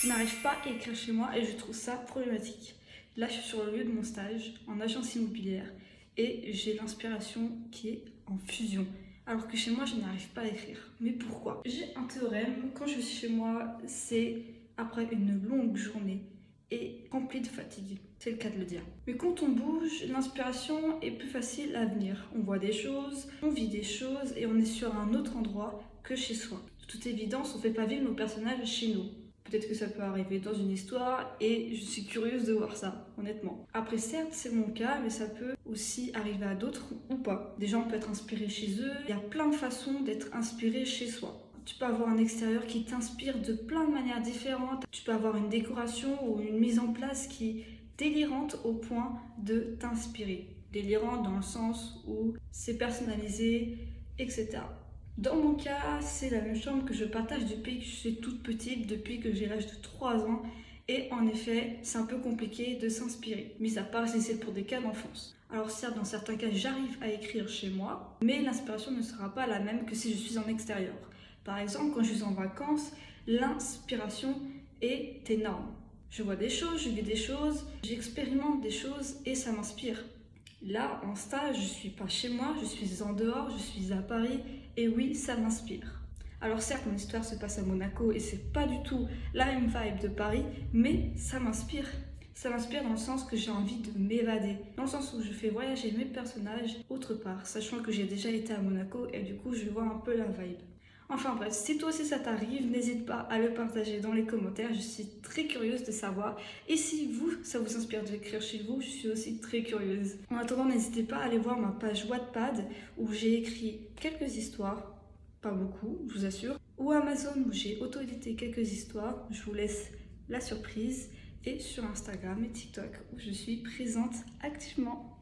Je n'arrive pas à écrire chez moi et je trouve ça problématique. Là, je suis sur le lieu de mon stage en agence immobilière et j'ai l'inspiration qui est en fusion. Alors que chez moi, je n'arrive pas à écrire. Mais pourquoi? J'ai un théorème, quand je suis chez moi, c'est après une longue journée et remplie de fatigue. C'est le cas de le dire. Mais quand on bouge, l'inspiration est plus facile à venir. On voit des choses, on vit des choses et on est sur un autre endroit que chez soi. De toute évidence, on ne fait pas vivre nos personnages chez nous. Peut-être que ça peut arriver dans une histoire et je suis curieuse de voir ça, honnêtement. Après, certes, c'est mon cas, mais ça peut aussi arriver à d'autres ou pas. Des gens peuvent être inspirés chez eux. Il y a plein de façons d'être inspiré chez soi. Tu peux avoir un extérieur qui t'inspire de plein de manières différentes. Tu peux avoir une décoration ou une mise en place qui est délirante au point de t'inspirer. Délirante dans le sens où c'est personnalisé, etc. Dans mon cas, c'est la même chambre que je partage depuis que je suis toute petite, depuis que j'ai l'âge de 3 ans. Et en effet, c'est un peu compliqué de s'inspirer, mis à part si c'est pour des cas d'enfance. Alors certes, dans certains cas, j'arrive à écrire chez moi, mais l'inspiration ne sera pas la même que si je suis en extérieur. Par exemple, quand je suis en vacances, l'inspiration est énorme. Je vois des choses, je vis des choses, j'expérimente des choses et ça m'inspire. Là, en stage, je suis pas chez moi, je suis en dehors, je suis à Paris et oui, ça m'inspire. Alors certes, mon histoire se passe à Monaco et c'est pas du tout la même vibe de Paris, mais ça m'inspire. Ça m'inspire dans le sens que j'ai envie de m'évader, dans le sens où je fais voyager mes personnages autre part, sachant que j'ai déjà été à Monaco et du coup je vois un peu la vibe. Enfin bref, si toi aussi ça t'arrive, n'hésite pas à le partager dans les commentaires, je suis très curieuse de savoir. Et si vous, ça vous inspire d'écrire chez vous, je suis aussi très curieuse. En attendant, n'hésitez pas à aller voir ma page Wattpad où j'ai écrit quelques histoires, pas beaucoup, je vous assure, ou Amazon où j'ai auto-édité quelques histoires, je vous laisse la surprise, et sur Instagram et TikTok où je suis présente activement.